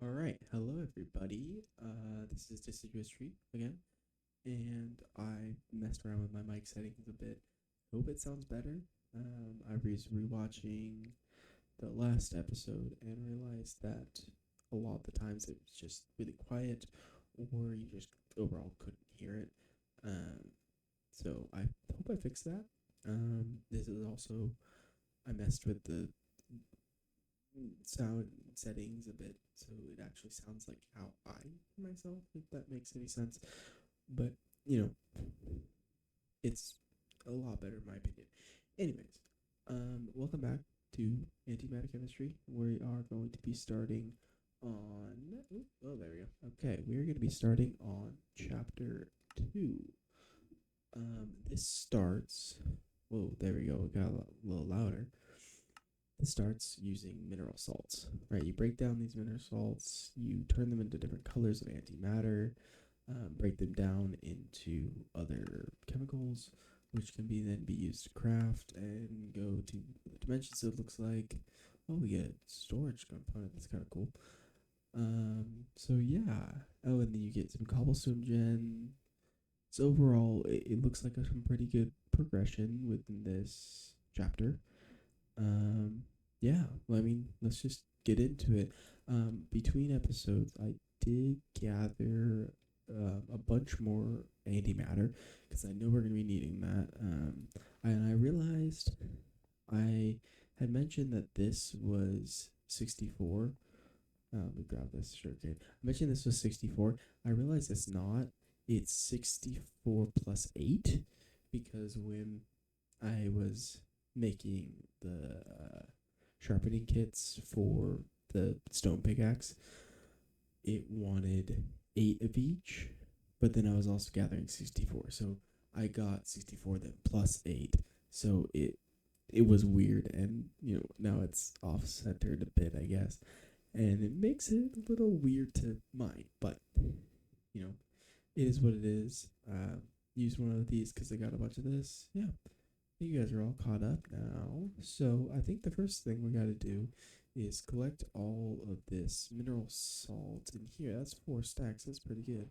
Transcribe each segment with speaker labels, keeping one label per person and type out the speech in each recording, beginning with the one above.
Speaker 1: All right, hello everybody. This is Deciduous Tree again, and I messed around with my mic settings a bit. Hope it sounds better. I was rewatching the last episode and realized that a lot of the times it was just really quiet, or you just overall couldn't hear it. Um, so I hope I fixed that. This is also I messed with the sound settings a bit so it actually sounds like how I hear myself, if that makes any sense. But, you know, it's a lot better in my opinion. Anyways, welcome back to Antimatter Chemistry. We are going to be starting on. Oh, there we go. Okay, we're going to be starting on chapter 2. This starts. Whoa, there we go. It got a little louder. It starts using mineral salts, right? You break down these mineral salts, you turn them into different colors of antimatter, break them down into other chemicals, which can be then be used to craft and go to the dimensions. So it looks like, oh, we get a storage component. That's kind of cool. So yeah. Oh, and then you get some cobblestone gen. So overall, it looks like some pretty good progression within this chapter. Um, yeah, well, I mean, let's just get into it. Between episodes, I did gather a bunch more antimatter because I know we're going to be needing that. And I realized I had mentioned that this was 64. Let me grab this sugarcane. I mentioned this was 64. I realized it's not. It's 64 plus 8 because when I was making the sharpening kits for the stone pickaxe, it wanted 8 of each, but then I was also gathering 64. So I got 64 then plus 8. So it was weird, and now it's off centered a bit, I guess, and it makes it a little weird to mine, but you know it is what it is. Use one of these because I got a bunch of this. Yeah, you guys are all caught up now. So I think the first thing we got to do is collect all of this mineral salt in here. That's 4 stacks. That's pretty good.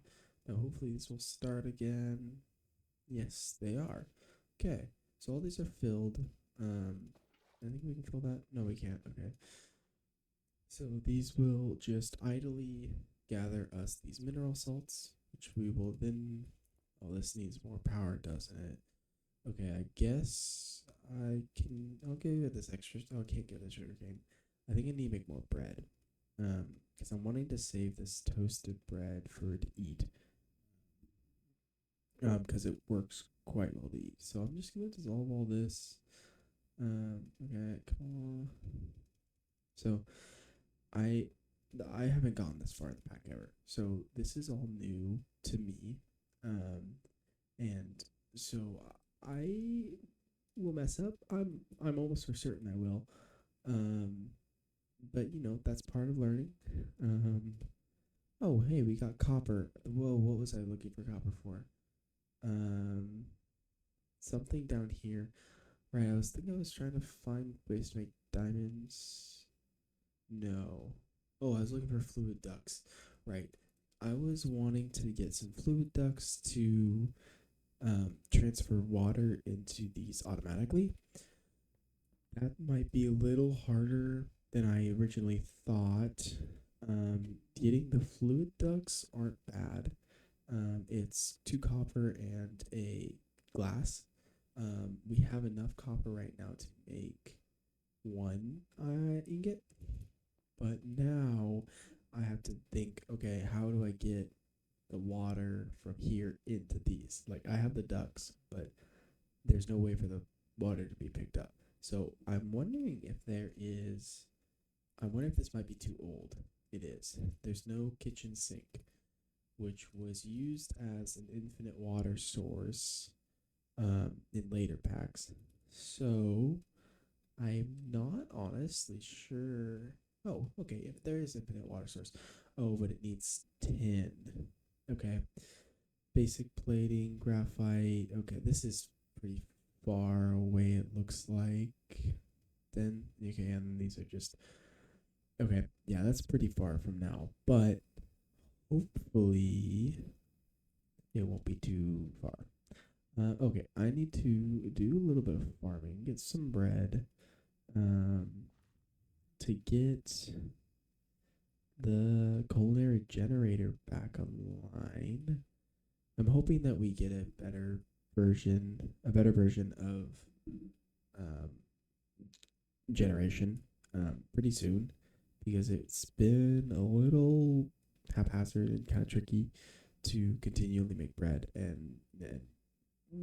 Speaker 1: Now hopefully this will start again. Yes, they are. Okay. So all these are filled. I think we can fill that. No, we can't. Okay. So these will just idly gather us these mineral salts, which we will then. Oh, this needs more power, doesn't it? Okay, I guess I can. I'll give it this extra. Oh, I can't get the sugar cane. I think I need to make more bread. Because I'm wanting to save this toasted bread for to eat. Because it works quite well to eat. So I'm just gonna dissolve all this. Okay, come on. So I, I haven't gone this far in the pack ever. So this is all new to me. Um, and so I will mess up. I'm almost for certain I will. Um, but that's part of learning. Um, oh hey, we got copper. Whoa, what was I looking for copper for? Um, Something down here. Right, I was trying to find ways to make diamonds. No. Oh, I was looking for fluid ducts. Right. I was wanting to get some fluid ducts to transfer water into these automatically. That might be a little harder than I originally thought. Getting the fluid ducts aren't bad. It's 2 copper and a glass. We have enough copper right now to make one ingot, but now I have to think, okay, how do I get the water from here into these? Like, I have the ducts, but there's no way for the water to be picked up. So I'm wondering if there is. I wonder if this might be too old. It is. There's no kitchen sink, which was used as an infinite water source in later packs. So I'm not honestly sure. Oh, okay. If there is infinite water source. Oh, but it needs 10. Okay. Basic plating, graphite. Okay, this is pretty far away, it looks like. Then, okay, and these are just Okay, yeah, that's pretty far from now, but hopefully it won't be too far. Okay, I need to do a little bit of farming, get some bread, um, to get the culinary generator back online. I'm hoping that we get a better version of um, generation pretty soon because it's been a little haphazard and kind of tricky to continually make bread and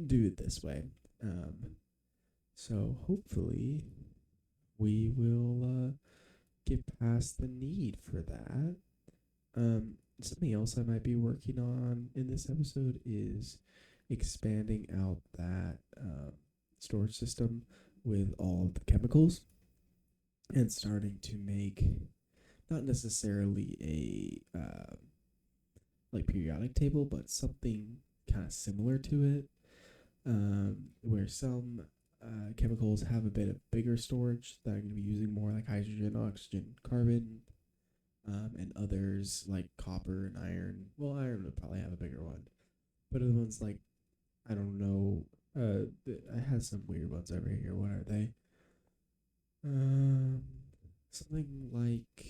Speaker 1: do it this way. Um, so hopefully we will get past the need for that. Something else I might be working on in this episode is expanding out that storage system with all of the chemicals and starting to make not necessarily a like periodic table, but something kind of similar to it, where some chemicals have a bit of bigger storage that I'm going to be using more like hydrogen, oxygen, carbon, and others like copper and iron. Well, iron would probably have a bigger one, but other ones like I don't know. I have some weird ones over here. What are they? Um, something like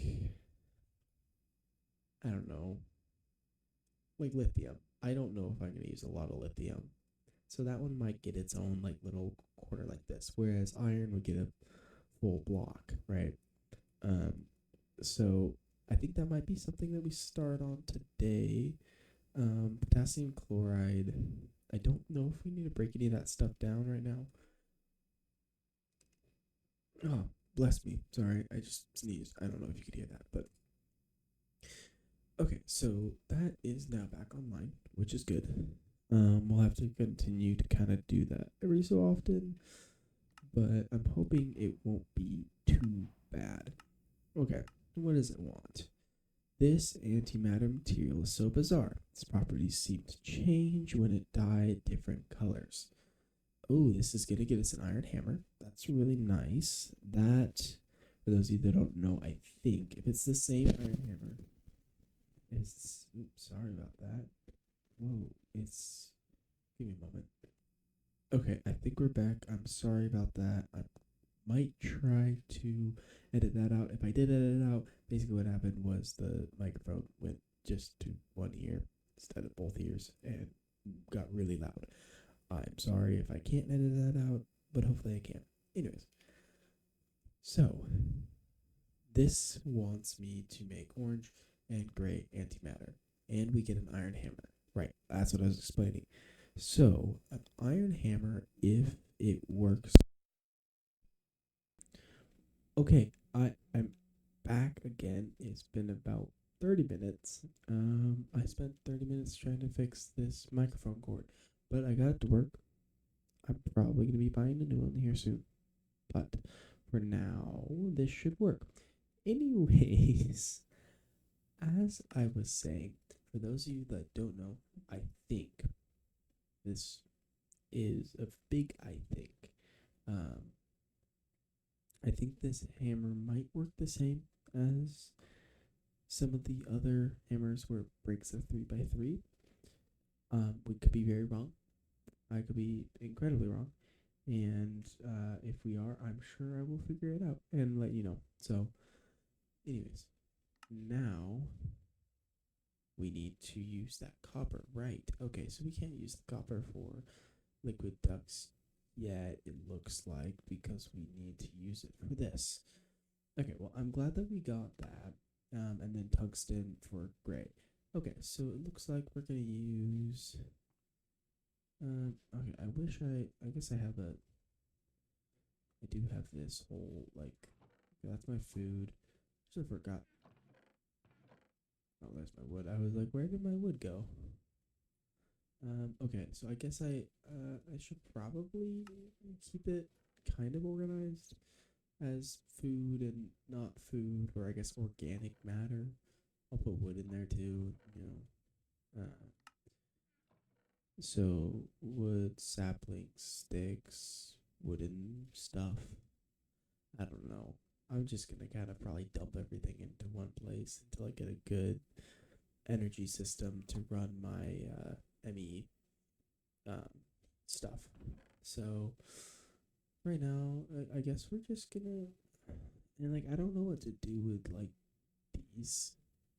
Speaker 1: I don't know, like lithium. I don't know if I'm gonna use a lot of lithium, so that one might get its own like little corner like this, whereas iron would get a full block, right? Um, so I think that might be something that we start on today. Potassium chloride. I don't know if we need to break any of that stuff down right now. Oh, bless me. Sorry, I just sneezed. I don't know if you could hear that, but okay. So that is now back online, which is good. We'll have to continue to kind of do that every so often, but I'm hoping it won't be too bad. Okay, what does it want? This antimatter material is so bizarre. Its properties seem to change when it dyed different colors. Oh, this is gonna get us an iron hammer. That's really nice. That, for those of you that don't know, I think if it's the same iron hammer, it's. Oops, sorry about that. Whoa, it's. Give me a moment. Okay, I think we're back. I'm sorry about that. I might try to edit that out. If I did edit it out, basically what happened was the microphone went just to one ear instead of both ears and got really loud. I'm sorry if I can't edit that out, but hopefully I can. Anyways, so this wants me to make orange and gray antimatter, and we get an iron hammer. Right, that's what I was explaining. So, an iron hammer, if it works. Okay, I'm back again. It's been about 30 minutes. I spent 30 minutes trying to fix this microphone cord, but I got it to work. I'm probably going to be buying a new one here soon. But for now, this should work. Anyways, as I was saying, for those of you that don't know, I think this is a big I think. Um, I think this hammer might work the same as some of the other hammers where it breaks a 3x3. We could be very wrong. I could be incredibly wrong. And if we are, I'm sure I will figure it out and let you know. So, anyways, now we need to use that copper. Right. Okay, so we can't use the copper for liquid ducts yet, it looks like, because we need to use it for this. Okay, well, I'm glad that we got that. And then tungsten for gray. Okay, so it looks like we're going to use. Okay, I guess I have a. I do have this whole, like. That's my food. Just forgot. Oh, there's my wood. I was like, where did my wood go? Okay, so I guess I should probably keep it kind of organized as food and not food, or I guess organic matter. I'll put wood in there too, you know. So wood, saplings, sticks, wooden stuff. I don't know. I'm just gonna kind of probably dump everything into one place until I get a good energy system to run my ME um, stuff. So right now, I guess we're just gonna, and like I don't know what to do with like these.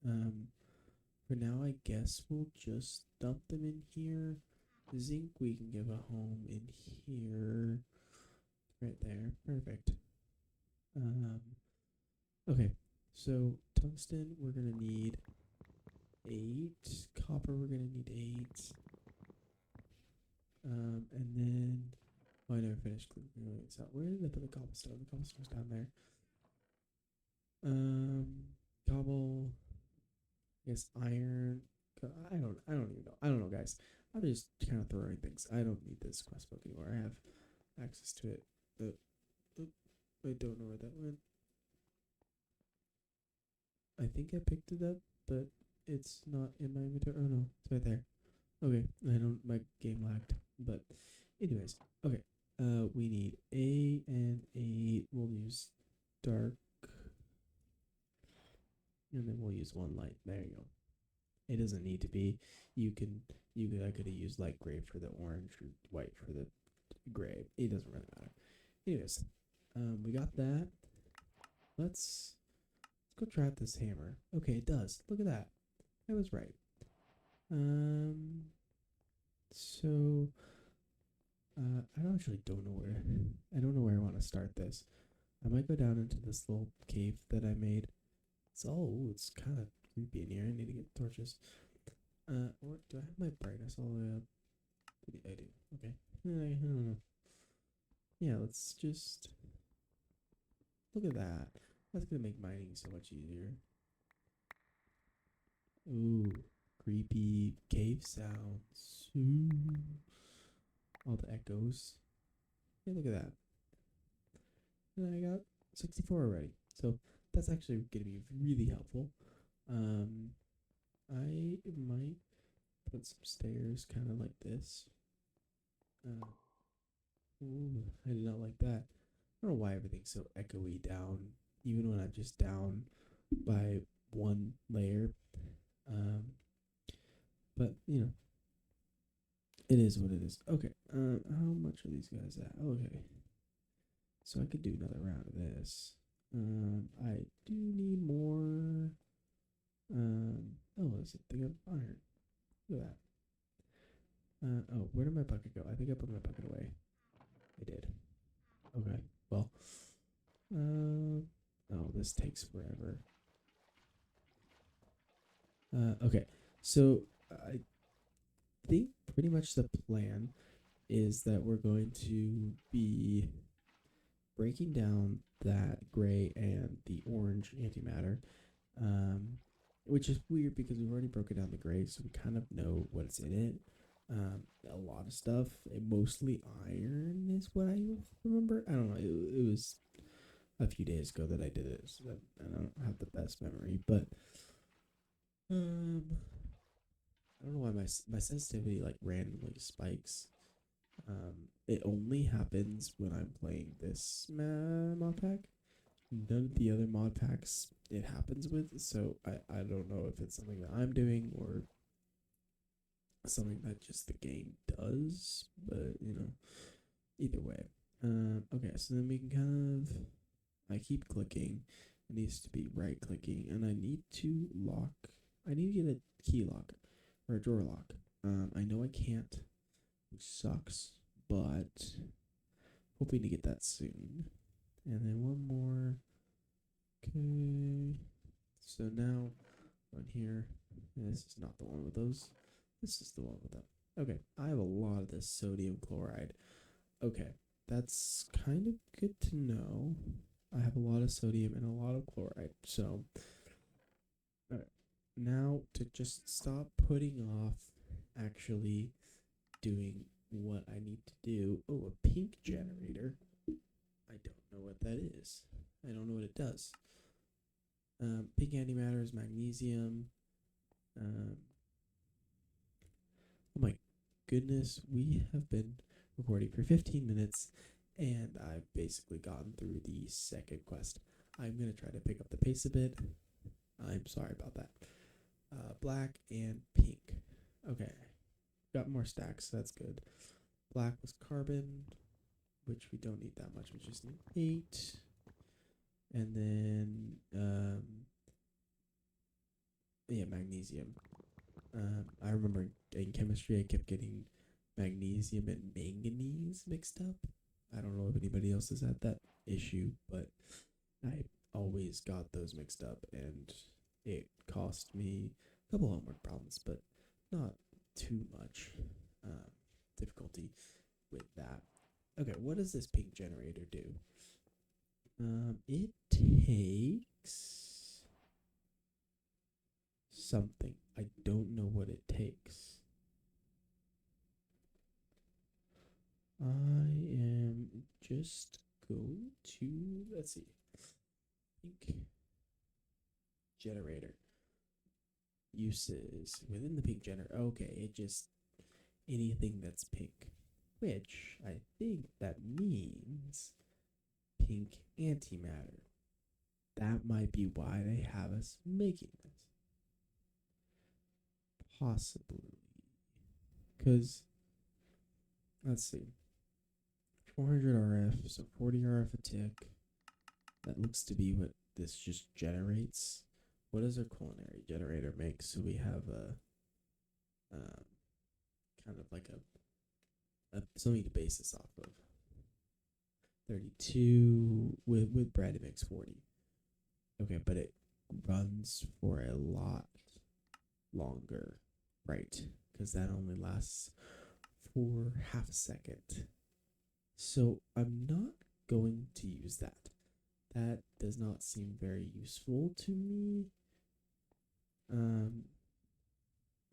Speaker 1: Um, for now, I guess we'll just dump them in here. Zinc we can give a home in here, right there. Perfect. Um, okay, so tungsten we're gonna need 8. Copper we're gonna need 8. And then oh, I never finished clearing this out. Where did I put the cobblestone? The cobblestone's down there. Um, cobble. I guess iron. I don't even know. I don't know, guys. I'm just kind of throwing things. I don't need this quest book anymore. I have access to it. But I don't know where that went. I think I picked it up, but it's not in my inventory. Oh no, it's right there. Okay, I don't. My game lagged. But, anyways, okay. We need A and 8. We'll use dark, and then we'll use one light. There you go. It doesn't need to be. You can. I could have used light gray for the orange or white for the gray. It doesn't really matter. Anyways, we got that. Let's go try out this hammer. Okay, it does. Look at that. I was right. So I actually don't know where. I don't know where I want to start this. I might go down into this little cave that I made. It's kind of creepy in here. I need to get torches. Or do I have my brightness all the way up? I do. Okay. I don't know. Yeah, let's just look at that. That's gonna make mining so much easier. Ooh, creepy cave sounds. Ooh. All the echoes. Hey, look at that. And I got 64 already. So that's actually going to be really helpful. I might put some stairs kind of like this. Ooh, I did not like that. I don't know why everything's so echoey down, even when I'm just down by one layer. Um, but it is what it is. Okay. How much are these guys at? Okay. So I could do another round of this. I do need more. Is it thing of iron? Look at that. Where did my bucket go? I think I put my bucket away. I did. Okay. Well. This takes forever. Okay. So I think pretty much the plan is that we're going to be breaking down that gray and the orange antimatter, which is weird because we've already broken down the gray, so we kind of know what's in it. A lot of stuff, mostly iron is what I remember. I don't know. It was a few days ago that I did it, so that I don't have the best memory, but I don't know why my sensitivity like randomly spikes. It only happens when I'm playing this mod pack. None of the other mod packs it happens with, so I don't know if it's something that I'm doing or something that just the game does, but either way. Okay, so then we can kind of, I keep clicking. It needs to be right clicking, and I need to get a key lock or a drawer lock. I know I can't, which sucks, but hoping to get that soon. And then one more. Okay. So now on here, this is not the one with those. This is the one with them. Okay, I have a lot of this sodium chloride. Okay, that's kind of good to know. I have a lot of sodium and a lot of chloride. So, all right. Now to just stop putting off actually doing what I need to do. Oh, a pink generator. I don't know what that is. I don't know what it does. Pink antimatter is magnesium. Oh my goodness, we have been recording for 15 minutes, and I've basically gotten through the second quest. I'm going to try to pick up the pace a bit. I'm sorry about that. Black and pink. Okay. Got more stacks. So that's good. Black was carbon, which we don't need that much. We just need 8. And then, yeah, magnesium. I remember in chemistry, I kept getting magnesium and manganese mixed up. I don't know if anybody else has had that issue, but I always got those mixed up, and it cost me a couple homework problems, but not too much difficulty with that. Okay, what does this pink generator do? It takes something. I don't know what it takes. I am just going to, let's see, pink generator uses within the pink generator. Okay, it just anything that's pink, which I think that means pink antimatter. That might be why they have us making this. Possibly. Because, let's see, 400 RF, so 40 RF a tick. That looks to be what this just generates. What does our culinary generator make? So we have a kind of like a something to base this off of. 32 with bread it makes 40. Okay, but it runs for a lot longer, right? Because that only lasts for half a second. So I'm not going to use that. That does not seem very useful to me.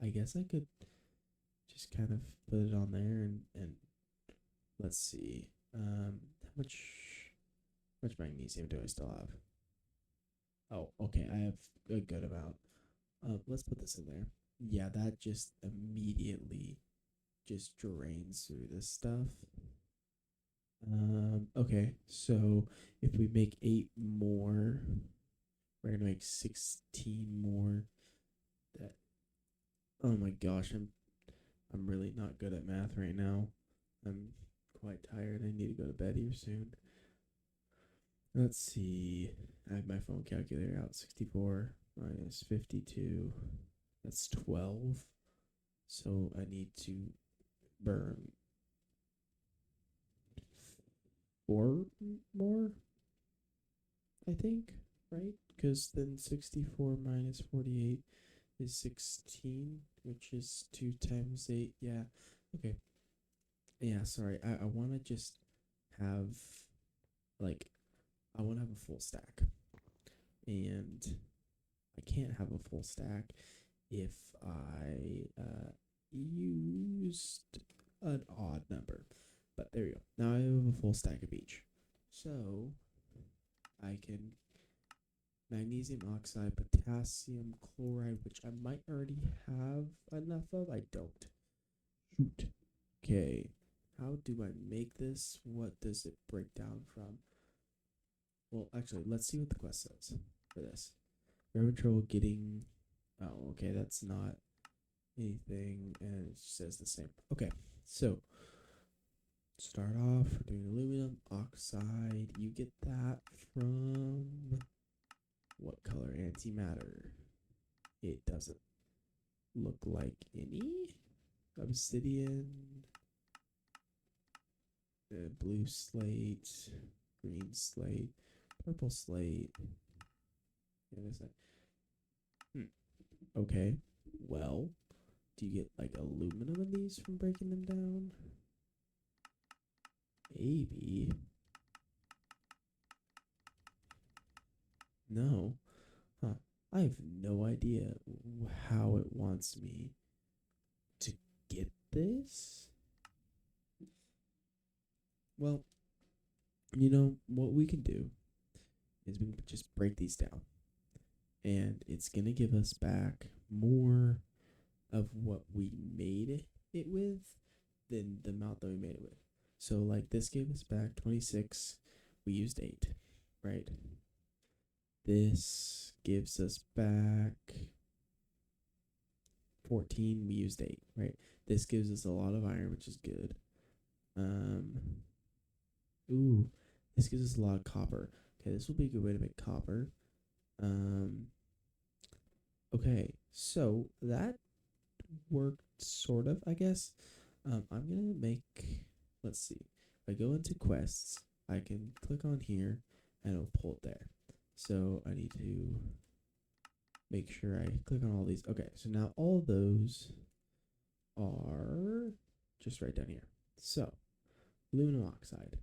Speaker 1: I guess I could just kind of put it on there and let's see. How much magnesium do I still have? Oh, okay, I have a good amount. Let's put this in there. Yeah, that just immediately just drains through this stuff. Okay, so if we make 8 more, we're gonna make 16 more. That, oh my gosh, I'm really not good at math right now. I'm quite tired. I need to go to bed here soon. Let's see. I have my phone calculator out. 64 minus 52. That's 12. So I need to burn 4 more, I think, right? Because then 64 minus 48 is 16, which is 2 times 8. Yeah. Okay. Yeah, sorry. I want to just have, like, I want to have a full stack. And I can't have a full stack if I used an odd number. But there you go. Now I have a full stack of each. So I can magnesium oxide, potassium chloride, which I might already have enough of. I don't. Shoot. Okay. How do I make this? What does it break down from? Well, actually, let's see what the quest says for this. We're having trouble getting. Oh, okay. That's not anything, and it says the same. Okay. So start off, we're doing aluminum oxide. You get that from what color? Antimatter. It doesn't look like any. Obsidian, blue slate, green slate, purple slate. Yeah, there's that. Okay. Well, do you get like aluminum in these from breaking them down? Maybe. No. Huh. I have no idea how it wants me to get this. Well, what we can do is we can just break these down. And it's going to give us back more of what we made it with than the amount that we made it with. So, like, this gave us back 26. We used 8, right? This gives us back 14. We used 8, right? This gives us a lot of iron, which is good. Um, ooh, this gives us a lot of copper. Okay, this will be a good way to make copper. Um, okay, so that worked sort of, I guess. I'm gonna make. Let's see. If I go into quests, I can click on here, and it'll pull it there. So I need to make sure I click on all these. Okay, so now all those are just right down here. So aluminum oxide,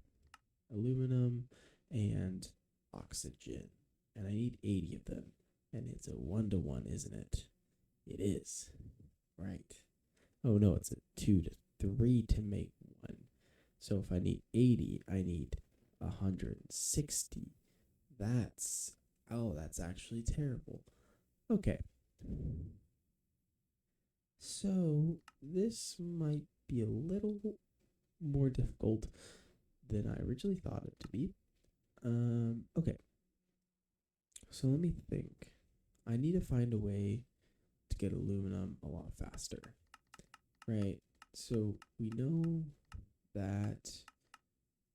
Speaker 1: aluminum, and oxygen. And I need 80 of them. And it's a 1-to-1, isn't it? It is. Right. Oh no, it's a 2 to 3 to make 1. So if I need 80, I need 160. That's actually terrible. Okay. So this might be a little more difficult than I originally thought it to be. Okay. So let me think. I need to find a way to get aluminum a lot faster. Right? So we know that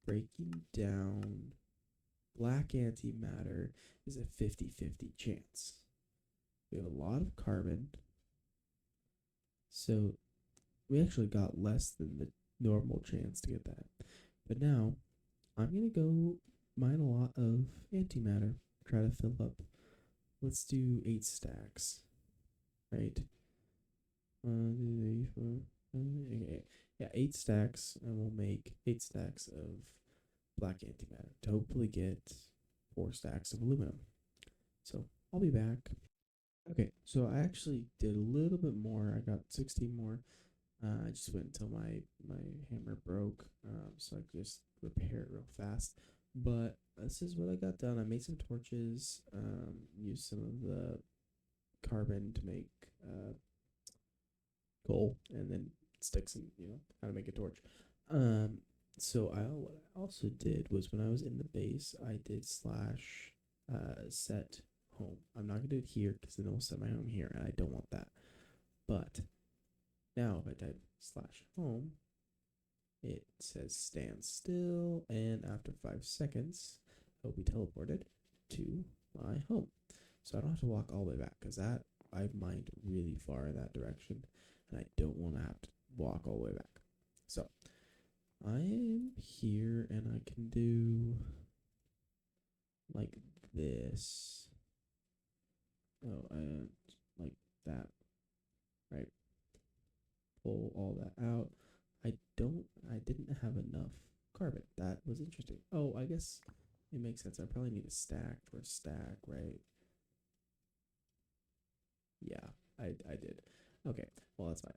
Speaker 1: breaking down black antimatter is a 50-50 chance. We have a lot of carbon. So we actually got less than the normal chance to get that. But now I'm going to go mine a lot of antimatter. Try to fill up. Let's do 8 stacks. Right? Okay. Yeah, 8 stacks, and we'll make 8 stacks of black antimatter to hopefully get 4 stacks of aluminum. So I'll be back. Okay, so I actually did a little bit more. I got 16 more. I just went until my hammer broke, so I could just repair it real fast. But this is what I got done. I made some torches, used some of the carbon to make coal, and then sticks and how to make a torch. So what I also did was when I was in the base, I did slash set home. I'm not gonna do it here because then it'll set my home here, and I don't want that. But now if I type slash home, it says stand still, and after 5 seconds, I'll be teleported to my home. So I don't have to walk all the way back because I've mined really far in that direction, and I don't want to have to walk all the way back. So I am here, and I can do like this. Oh, like that, right? Pull all that out. I didn't have enough carbon. That was interesting. Oh, I guess it makes sense. I probably need a stack for a stack, right? Yeah, I did. Okay, well that's fine.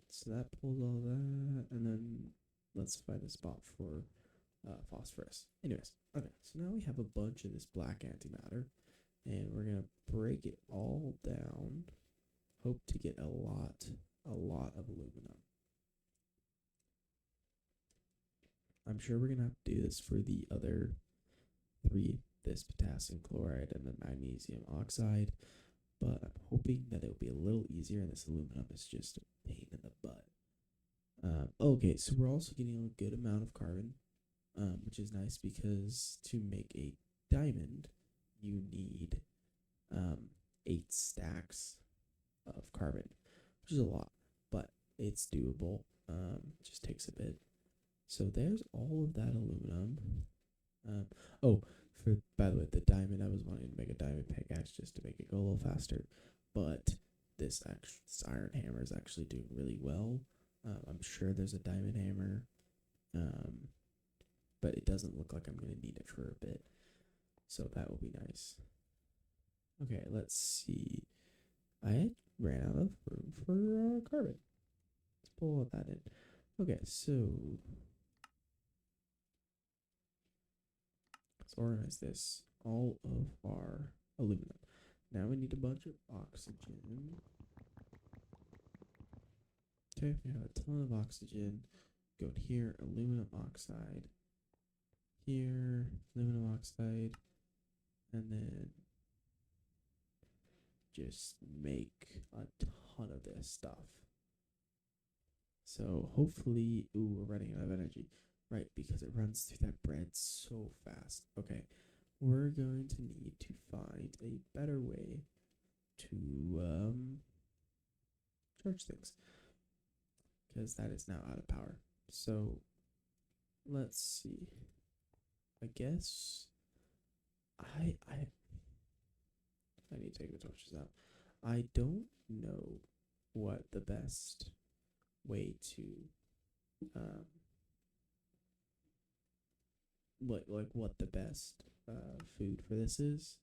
Speaker 1: So that pulls all that, and then let's find a spot for phosphorus. Anyways, okay, so now we have a bunch of this black antimatter, and we're gonna break it all down. Hope to get a lot of aluminum. I'm sure we're gonna have to do this for the other 3, this potassium chloride and the magnesium oxide, but I'm hoping that it'll be a little easier, and this aluminum is just a pain in the butt. Okay, so we're also getting a good amount of carbon, which is nice because to make a diamond, you need 8 stacks of carbon, which is a lot, but it's doable. It just takes a bit. So there's all of that aluminum. Oh, by the way, the diamond, I was wanting to make a diamond pickaxe just to make it go a little faster, but this iron hammer is actually doing really well. I'm sure there's a diamond hammer, but it doesn't look like I'm going to need it for a bit, so that will be nice. Okay, let's see. I ran out of room for carbon. Let's pull all that in. Okay, so let's organize this. All of our aluminum. Now we need a bunch of oxygen. Okay, we have a ton of oxygen. Go here, aluminum oxide. Here, aluminum oxide. and then just make a ton of this stuff. So hopefully, ooh, we're running out of energy, right? Because it runs through that bread so fast. Okay, we're going to need to find a better way to charge things because that is now out of power. So let's see. I guess I need to take the torches out. I don't know what the best way to um what the best food for this is.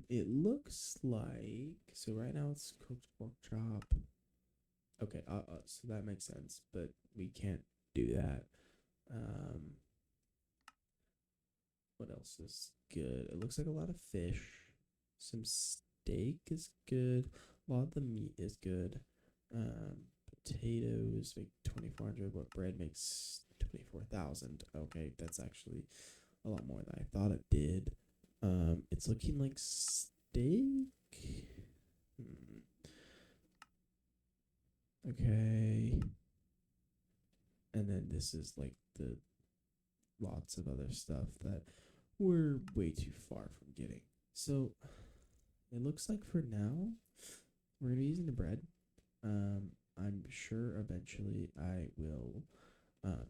Speaker 1: It looks like so right now it's cooked pork chop. Okay, so that makes sense, but we can't do that. Um, what else is good? It looks like a lot of fish. Some steak is good. A lot of the meat is good. Potatoes make 2,400. What bread makes 24,000? Okay, that's actually a lot more than I thought it did. It's looking like steak. Hmm. Okay. And then this is like the lots of other stuff that we're way too far from getting. So it looks like for now we're gonna be using the bread. I'm sure eventually I will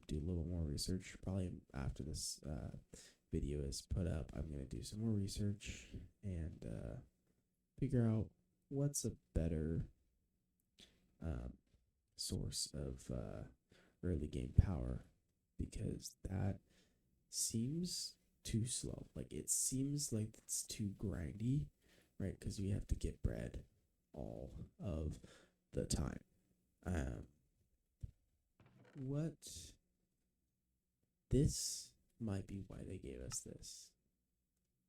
Speaker 1: do a little more research. Probably after this video is put up, I'm gonna do some more research and figure out what's a better um, source of early game power because that seems too slow. Like it seems like it's too grindy, right? Because you have to get bread all of the time. Um, what this might be why they gave us this.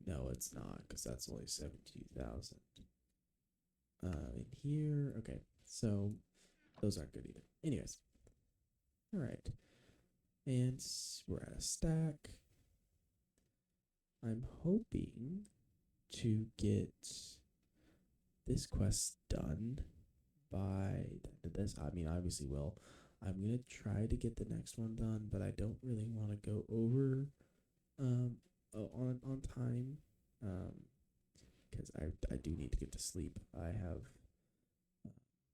Speaker 1: No, it's not because that's only 72,000. In here, okay. So those aren't good either. Anyways, all right. And we're at a stack. I'm hoping to get this quest done by the end of this. I mean, obviously, will. I'm gonna try to get the next one done, but I don't really want to go over on time because I do need to get to sleep. I have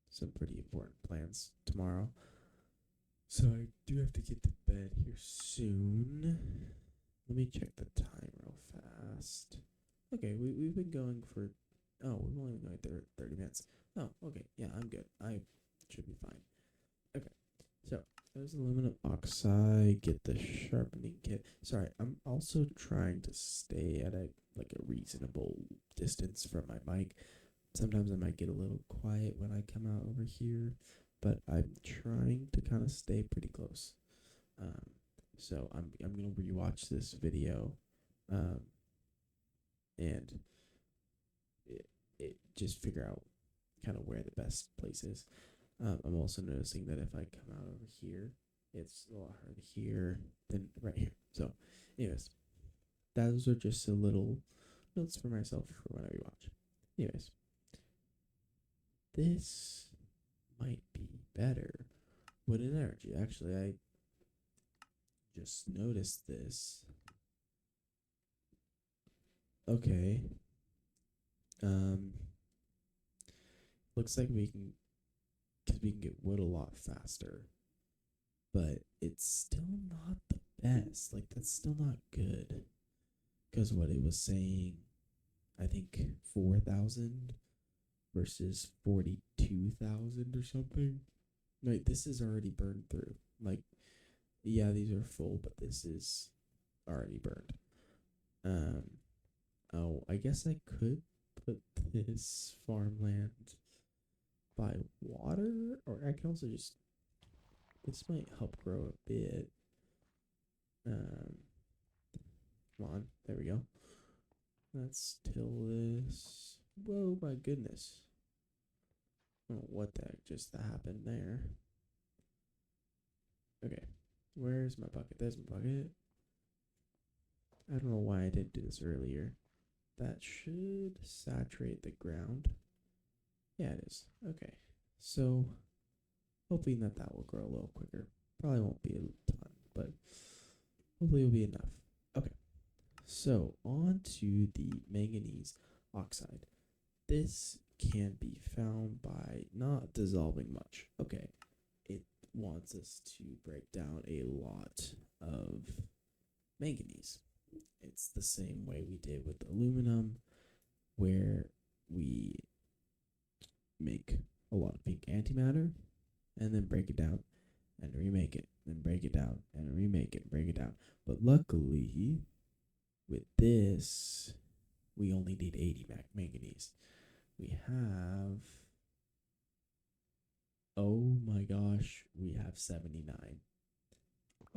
Speaker 1: some pretty important plans tomorrow, so I do have to get to bed here soon. Let me check the time real fast. Okay, we've been going for. Oh, we've only been going 30 minutes. Oh, okay. Yeah, I'm good. I should be fine. Okay, so there's aluminum oxide. Get the sharpening kit. Sorry, I'm also trying to stay at a reasonable distance from my mic. Sometimes I might get a little quiet when I come out over here, but I'm trying to kind of stay pretty close. Um, so I'm gonna rewatch this video, um, and it just figure out kind of where the best place is. I'm also noticing that if I come out over here, it's a lot harder here than right here. So, anyways, those are just a little notes for myself for when I rewatch. Anyways, this might be better with an energy. Actually, I just noticed this. Okay. Um, looks like because we can get wood a lot faster, but it's still not the best. Like that's still not good. Because what it was saying, I think 4,000 versus 42,000 or something. Like this is already burned through. Like, yeah, these are full, but this is already burned. Um, oh, I guess I could put this farmland by water, or I can also just. This might help grow a bit. Um, come on, there we go. Let's till this. Whoa, my goodness. Oh, what the heck just happened there? Okay, where's my bucket? There's my bucket. I don't know why I didn't do this earlier. that should saturate the ground. Yeah, it is. Okay. So, hoping that will grow a little quicker. Probably won't be a ton, but hopefully it'll be enough. Okay. So, on to the manganese oxide. This can be found by not dissolving much. Okay. It wants us to break down a lot of manganese. It's the same way we did with aluminum, where we make a lot of pink antimatter and then break it down and remake it, then break it down and remake it, break it down. But luckily, with this, we only need 80 manganese. We have, oh my gosh, we have 79.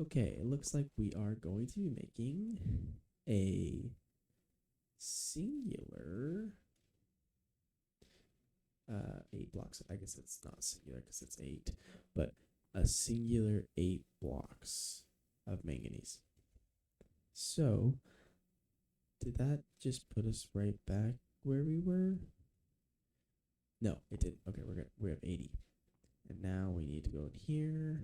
Speaker 1: Okay, it looks like we are going to be making a singular 8 blocks. I guess it's not singular because it's 8, but a singular 8 blocks of manganese. So, did that just put us right back where we were? No, it didn't. Okay, we have 80. And now we need to go in here.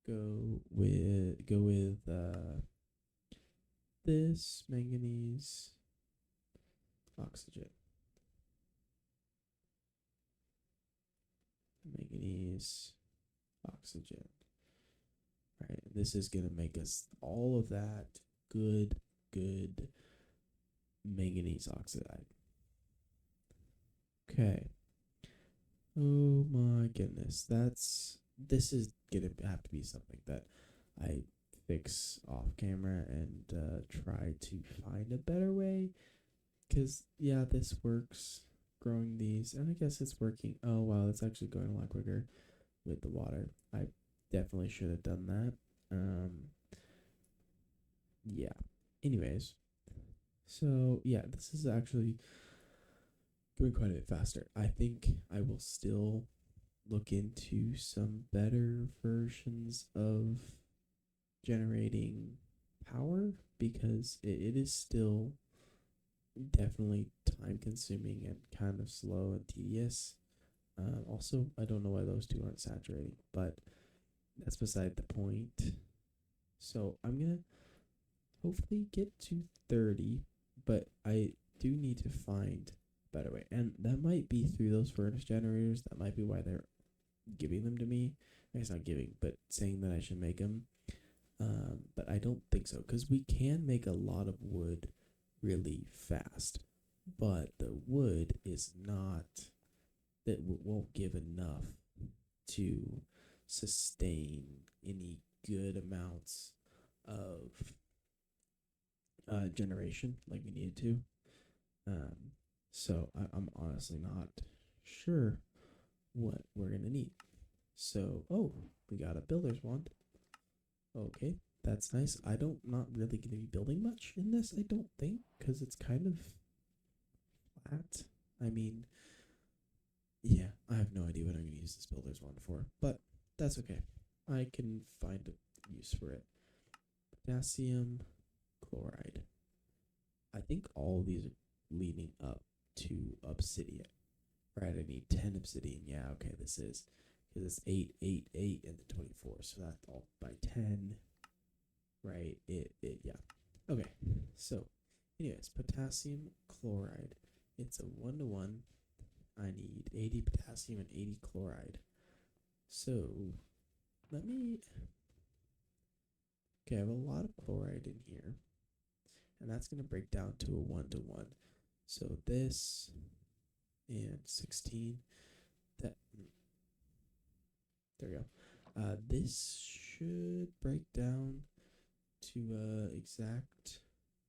Speaker 1: Go with this manganese oxygen. Manganese oxygen. Right, this is gonna make us all of that good manganese oxide. Okay. Oh my goodness, this is gonna have to be something that I fix off camera and try to find a better way. Cause yeah, this works growing these, and I guess it's working. Oh wow, it's actually going a lot quicker with the water. I definitely should have done that. Yeah. Anyways, so yeah, this is actually going quite a bit faster. I think I will still look into some better versions of generating power because it is still definitely time consuming and kind of slow and tedious. Also, I don't know why those two aren't saturating, but that's beside the point. So I'm gonna hopefully get to 30, but I do need to find a better way. And that might be through those furnace generators. That might be why they're giving them to me. I guess not giving, but saying that I should make them. But I don't think so, because we can make a lot of wood really fast, but the wood is not, that won't give enough to sustain any good amounts of generation like we needed to. So I'm honestly not sure what we're gonna need. So, oh, we got a builder's wand. Okay, that's nice. I don't, not really gonna be building much in this, I don't think, because it's kind of flat. I mean, yeah, I have no idea what I'm gonna use this builder's wand for, but that's okay. I can find a use for it. Potassium chloride. I think all of these are leading up to obsidian. Right, I need 10 obsidian. Yeah, okay, this is, because it's 8, 8, 8, and then 24. So that's all by 10. Right, yeah. Okay, so, anyways, potassium chloride. It's a 1-to-1. I need 80 potassium and 80 chloride. So, let me. Okay, I have a lot of chloride in here. And that's going to break down to a 1-to-1. So, this and 16. That. There we go. This should break down to exact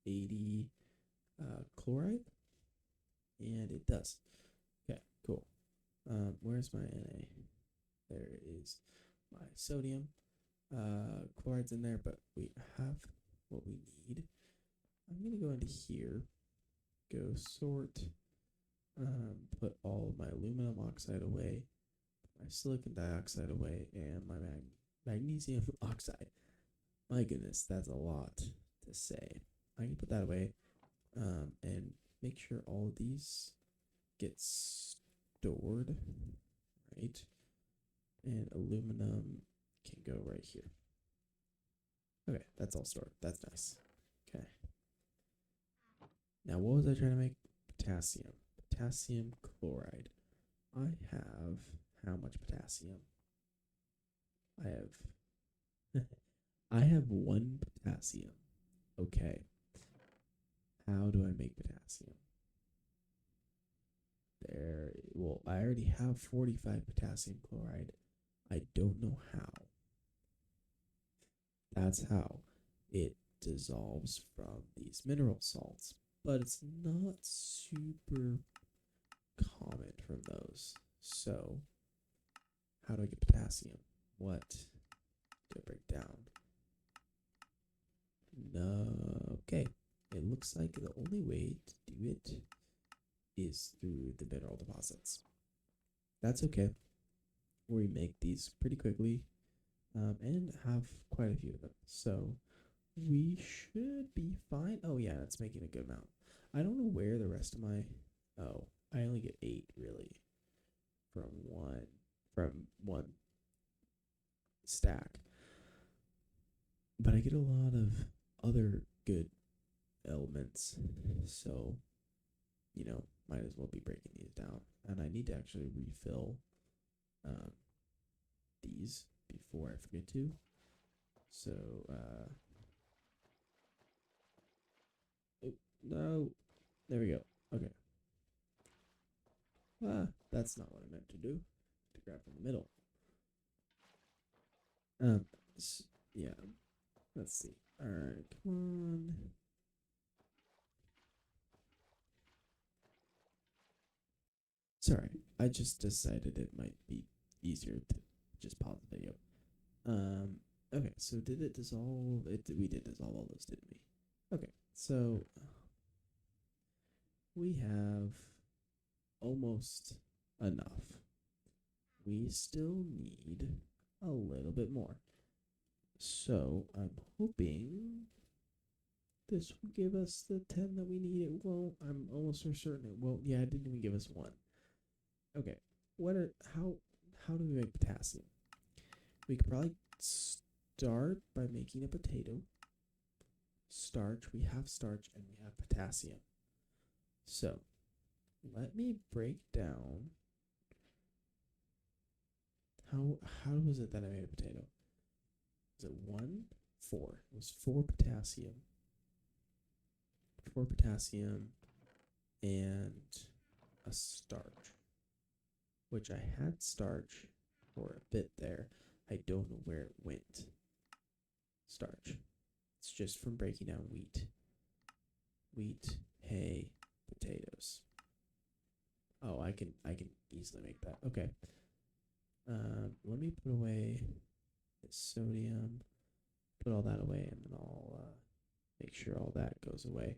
Speaker 1: 80 chloride, and it does. Okay, cool. Where's my Na? There is my sodium. Chloride's in there, but we have what we need. I'm gonna go into here, go sort, put all of my aluminum oxide away, my silicon dioxide away, and my magnesium oxide. My goodness, that's a lot to say. I can put that away. and make sure all of these get stored, right? And aluminum can go right here. Okay, that's all stored. That's nice. Okay. Now, what was I trying to make? Potassium. Potassium chloride. I have how much potassium? I have I have one potassium. Okay. How do I make potassium? There. Well, I already have 45 potassium chloride. I don't know how. That's how it dissolves from these mineral salts, but it's not super common from those. So, how do I get potassium? What do I break down? No. Okay. It looks like the only way to do it is through the mineral deposits. That's okay. We make these pretty quickly and have quite a few of them. So we should be fine. Oh, yeah, that's making a good amount. I don't know where the rest of my. Oh, I only get 8 really from one stack. But I get a lot of other good elements. So, might as well be breaking these down. And I need to actually refill um, these before I forget to. So, oh, no. There we go. Okay. That's not what I meant to do. To grab from the middle. Um, yeah. Let's see. All right, come on. Sorry, I just decided it might be easier to just pause the video. Um, okay, so did it dissolve? We did dissolve all those, didn't we? Okay, so we have almost enough. We still need a little bit more. So I'm hoping this will give us the 10 that we need. It won't. I'm almost for certain it won't. Yeah, it didn't even give us one. Okay. How do we make potassium? We could probably start by making a potato. Starch, we have starch and we have potassium. So let me break down how was it that I made a potato? Was it 1, 4? It was 4 potassium and a starch, which I had starch for a bit there. I don't know where it went. Starch. It's just from breaking down wheat. Wheat, hay, potatoes. Oh, I can easily make that. Okay. Let me put away the sodium. Put all that away, and then I'll make sure all that goes away.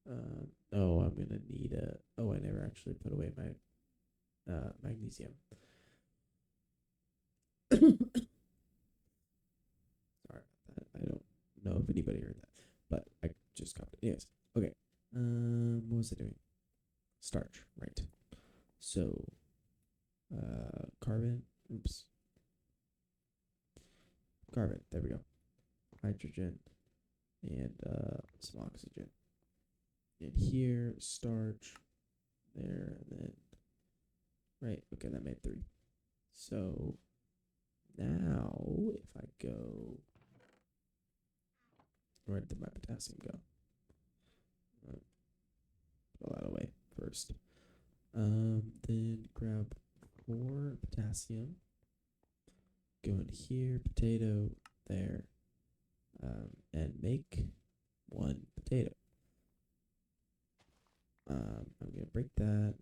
Speaker 1: Oh, I'm gonna need a. Oh, I never actually put away my magnesium. Sorry about that. I don't know if anybody heard that, but I just got it. Anyways, okay. What was I doing? Starch, right? So, carbon. Oops. Carbon. There we go. Hydrogen and some oxygen. And here, starch. There, and then. Right. Okay, that made 3. So now, if I go, where did my potassium go? Put all that away first. Then grab 4 potassium. Go in here, potato there, and make 1 potato. I'm gonna break that.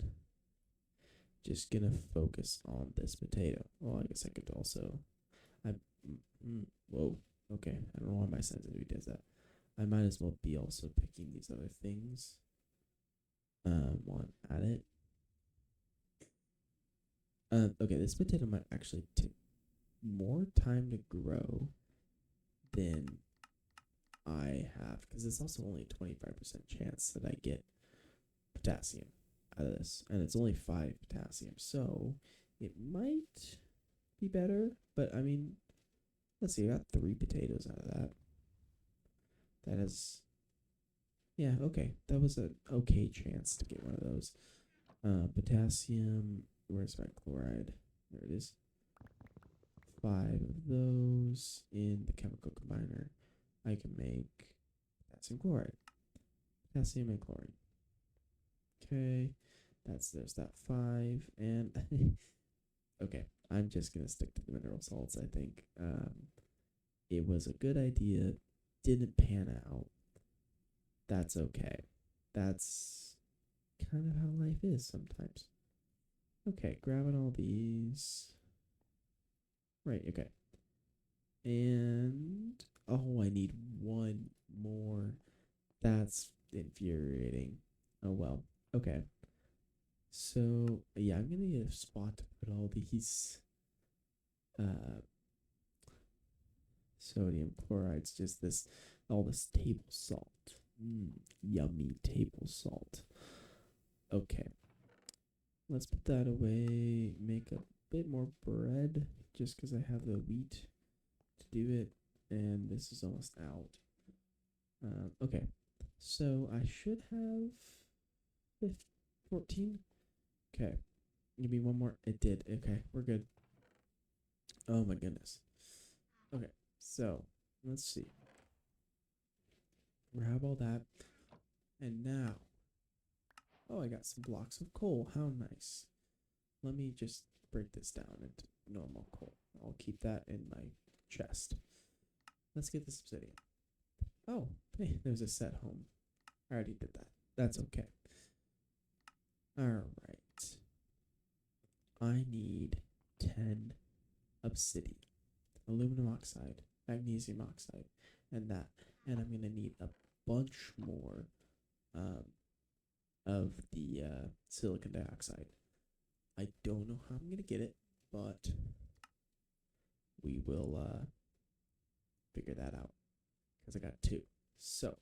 Speaker 1: Just gonna focus on this potato. Well, I guess I could also. I. Whoa. Okay. I don't know why my sensitivity does that. I might as well be also picking these other things. One at it. Okay, this potato might actually take more time to grow than I have, because it's also only a 25% chance that I get potassium out of this, and it's only 5 potassium, so it might be better. But I mean, let's see, I got 3 potatoes out of that. That is, yeah, okay. That was an okay chance to get one of those. Potassium, where's my chloride? There it is. 5 of those in the chemical combiner. I can make potassium chloride, potassium and chlorine. Okay, there's that 5, and okay, I'm just gonna stick to the mineral salts. I think it was a good idea, didn't pan out. That's okay. That's kind of how life is sometimes. Okay, grabbing all these. Right, okay. And oh, I need one more. That's infuriating. Oh well. Okay. So yeah, I'm gonna need a spot to put all these uh sodium chlorides, just this all this table salt. Yummy table salt. Okay. Let's put that away. Make a bit more bread just because I have the wheat to do it. And this is almost out. Okay. So I should have 14. Okay. Give me one more. It did. Okay. We're good. Oh my goodness. Okay. So let's see. Grab all that. And now. Oh, I got some blocks of coal. How nice. Let me just break this down into normal coal. I'll keep that in my chest. Let's get this obsidian. Oh, hey, there's a set home. I already did that. That's okay. Alright. I need 10 obsidian, aluminum oxide, magnesium oxide, and that. And I'm going to need a bunch more um, of the silicon dioxide. I don't know how I'm going to get it, but we will figure that out because I got 2. So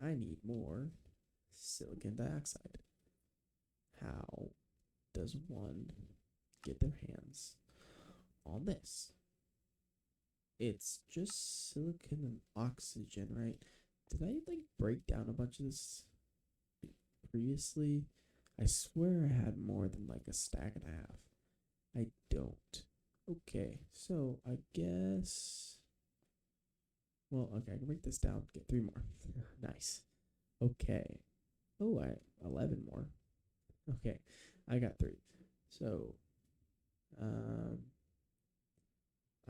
Speaker 1: I need more silicon dioxide. How does one get their hands on this? It's just silicon and oxygen, right? Did I like break down a bunch of this previously? I swear I had more than like a stack and a half. I don't. Okay, so I guess. Well, okay, I can break this down. Get 3 more. Nice. Okay. Oh, 11 more. Okay, I got 3. So, um,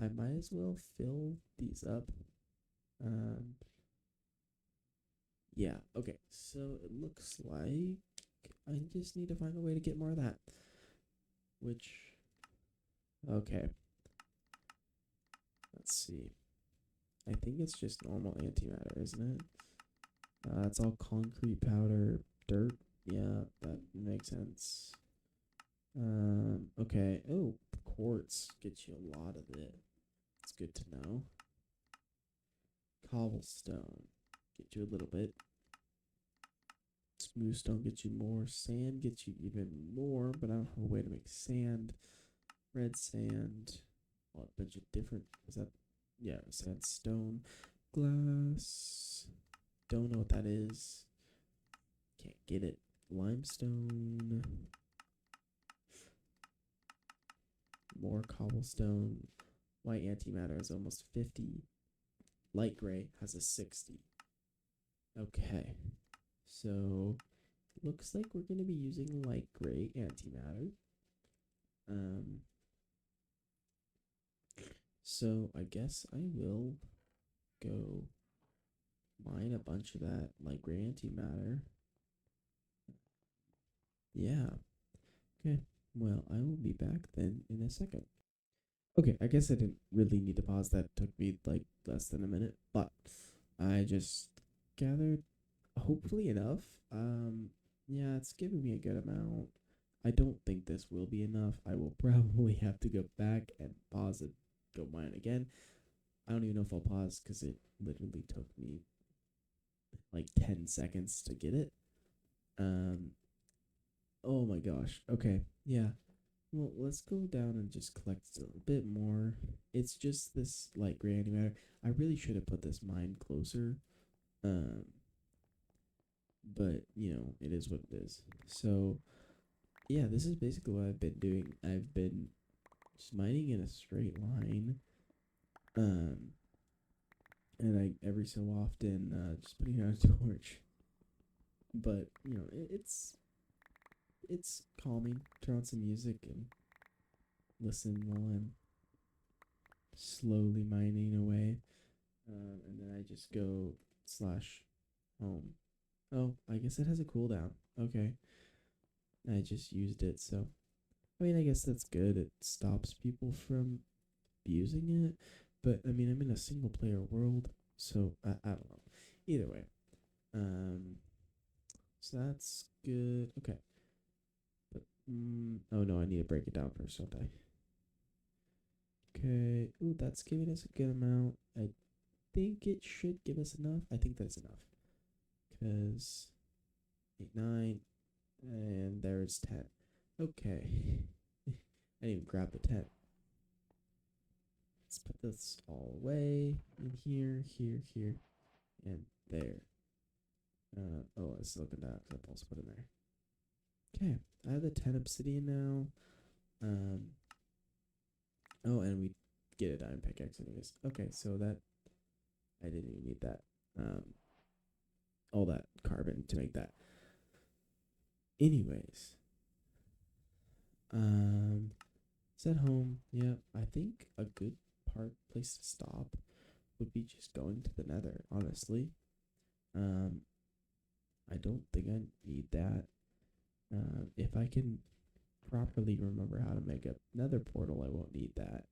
Speaker 1: I might as well fill these up. Um, yeah, okay. So it looks like I just need to find a way to get more of that. Which, okay. Let's see. I think it's just normal antimatter, isn't it? It's all concrete powder, dirt. Yeah, that makes sense. Okay. Oh, quartz gets you a lot of it. It's good to know. Cobblestone get you a little bit. Smooth stone gets you more. Sand gets you even more, but I don't have a way to make sand. Red sand. A bunch of different. Is that? Yeah, sandstone. Glass. Don't know what that is. Can't get it. Limestone. More cobblestone. White antimatter is almost 50. Light gray has a 60. Okay. So, looks like we're going to be using light gray antimatter. So I guess I will go mine a bunch of that light gray antimatter. Yeah. Okay. Well, I will be back then in a second. Okay, I guess I didn't really need to pause. That took me like less than a minute, but I just gathered hopefully enough. Yeah, it's giving me a good amount. I don't think this will be enough. I will probably have to go back and pause it, go mine again. I don't even know if I'll pause because it literally took me like 10 seconds to get it. Um, oh my gosh. Okay. Yeah. Well, let's go down and just collect a little bit more. It's just this light gray antimatter. I really should have put this mine closer. Um, but it is what it is. So yeah, this is basically what I've been doing. I've been just mining in a straight line. Um, and I every so often just putting out a torch. But it's calming. Turn on some music and listen while I'm slowly mining away. And then I just go slash home. Oh, I guess it has a cooldown. Okay. I just used it, so I mean I guess that's good. It stops people from abusing it. But I mean I'm in a single player world, so I don't know. Either way. Um so that's good. Okay. But oh no, I need to break it down first, don't I? Okay. Ooh, that's giving us a good amount. I think it should give us enough. I think that's enough. Because 8, 9, and there's 10. Okay. I didn't even grab the 10. Let's put this all away in here, here, here, and there. Oh, I still can that because I also put it in there. Okay, I have the 10 obsidian now. Oh, and we get a diamond pickaxe anyways. Okay, so that I didn't even need that. All that carbon to make that. Anyways, it's at home. Yeah, I think a good place to stop would be just going to the nether, honestly. Um, I don't think I need that. If I can properly remember how to make a nether portal, I won't need that.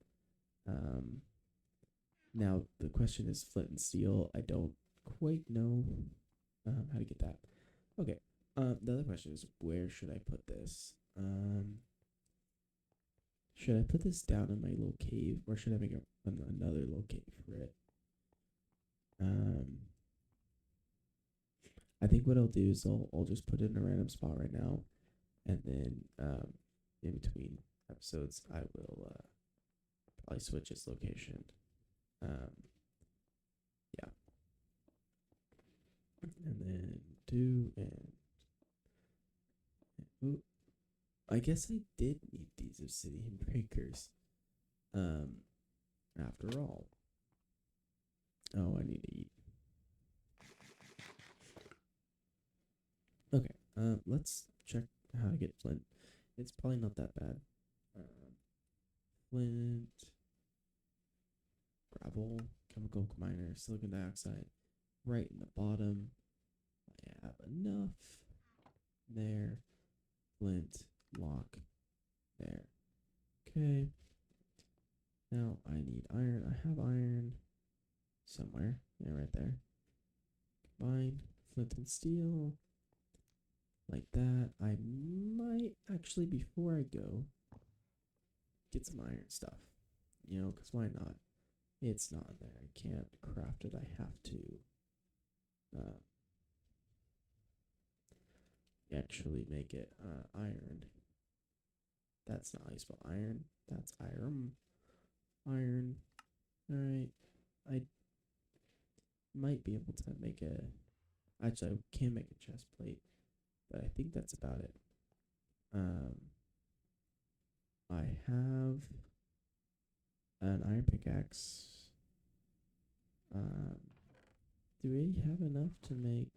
Speaker 1: Um, Now the question is flint and steel. I don't quite know how to get that. Okay. The other question is where should I put this? Should I put this down in my little cave, or should I make another little cave for it? Um, I think what I'll do is I'll just put it in a random spot right now, and then in between episodes I will probably switch its location. Um, yeah, and then do and ooh, I guess I did need these obsidian breakers. Um, After all. Oh, I need to eat. Okay. Let's check how to get flint. It's probably not that bad. Flint, gravel, chemical miner, silicon dioxide, right in the bottom. I have enough. There. Flint, lock. There. Okay. Now I need iron. I have iron somewhere. Yeah, right there. Combine flint and steel. Like that. I might actually, before I go, get some iron stuff. Because why not? It's not there. I can't craft it. I have to uh, actually make it iron. That's not how you spell iron. That's iron. Iron. Alright. I might be able to make a. Actually, I can make a chest plate, but I think that's about it. I have an iron pickaxe. Um, do we have enough to make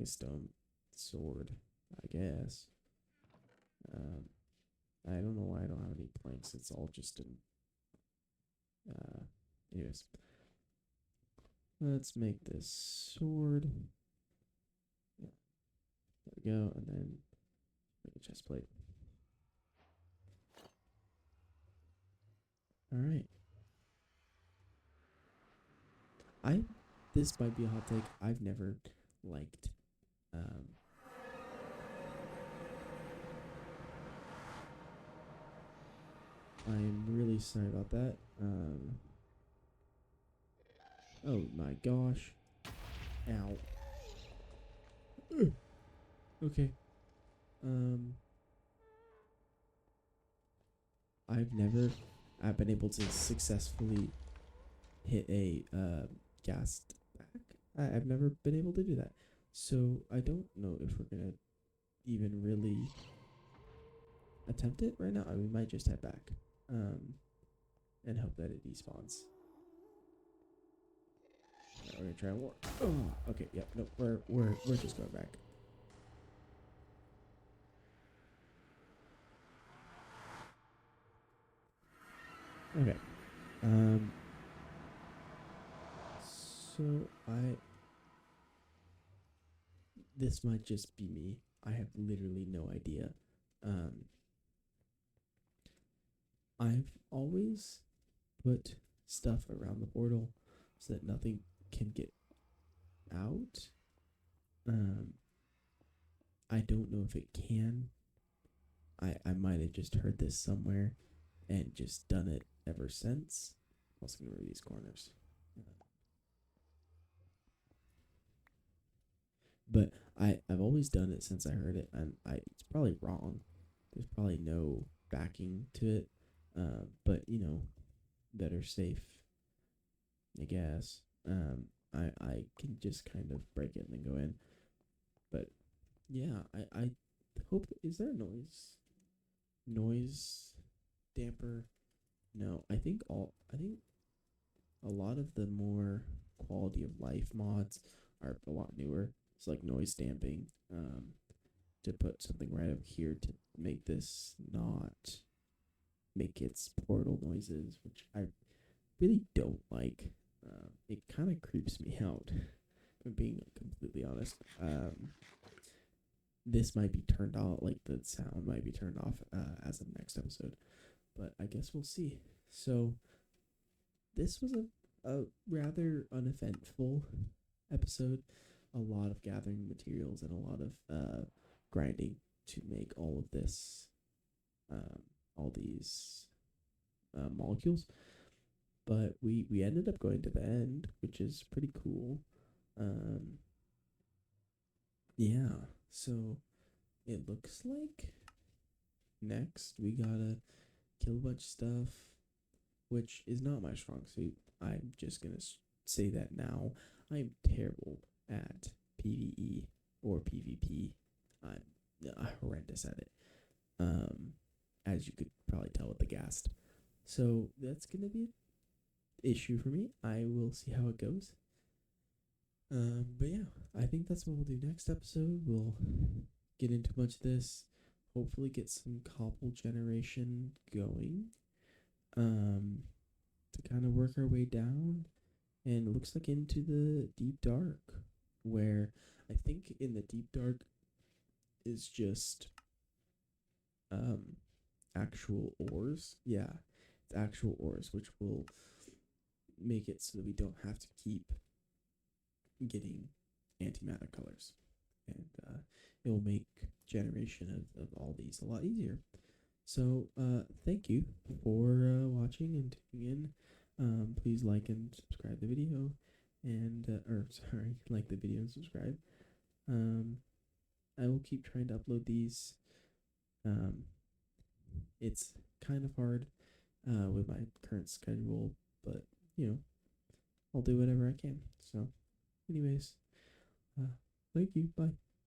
Speaker 1: a stone sword? I guess. Um, I don't know why I don't have any planks. It's all just in. Anyways, let's make this sword. Yeah, there we go, and then make a chest plate. All right. I This might be a hot take. I've never liked I'm really sorry about that. Oh my gosh. Ow. Okay. Um, I've been able to successfully hit a gassed back. I've never been able to do that. So I don't know if we're gonna even really attempt it right now. I mean, we might just head back, and hope that it despawns. We're gonna try more. Oh, okay. Yep. No, we're just going back. Okay. Um. So this might just be me. I have literally no idea. Um. I've always put stuff around the portal so that nothing can get out. Um. I don't know if it can. I might have just heard this somewhere and just done it ever since. I'm also gonna read these corners. But I've always done it since I heard it, and it's probably wrong. There's probably no backing to it, but better safe, I guess. I can just kind of break it and then go in. But yeah, I hope. Is there a noise damper? No, I think a lot of the more quality of life mods are a lot newer. It's like noise damping. To put something right up here to make this not make its portal noises, which I really don't like. It kind of creeps me out. If I'm being completely honest. This might be turned off, like the sound might be turned off as of next episode, but I guess we'll see. So this was a rather uneventful episode. A lot of gathering materials and a lot of grinding to make um, all these molecules. But we ended up going to the end, which is pretty cool. Um, yeah, so it looks like next we gotta kill a bunch of stuff, which is not my strong suit. I'm just gonna say that now. I'm terrible at PvE or PvP. I'm horrendous at it. Um, as you could probably tell with the ghast. So that's gonna be an issue for me. I will see how it goes. But yeah, I think that's what we'll do next episode. We'll get into much of this. Hopefully, get some cobble generation going. Um, to kind of work our way down, and it looks like into the deep dark, where I think in the deep dark is just um actual ores. Yeah, it's actual ores, which will make it so that we don't have to keep getting antimatter colors, and it will make generation of all these a lot easier. So thank you for watching and tuning in. Please like and subscribe the video, and or sorry, like the video and subscribe. Um, I will keep trying to upload these. Um, it's kind of hard with my current schedule, but I'll do whatever I can. So, anyways, thank you. Bye.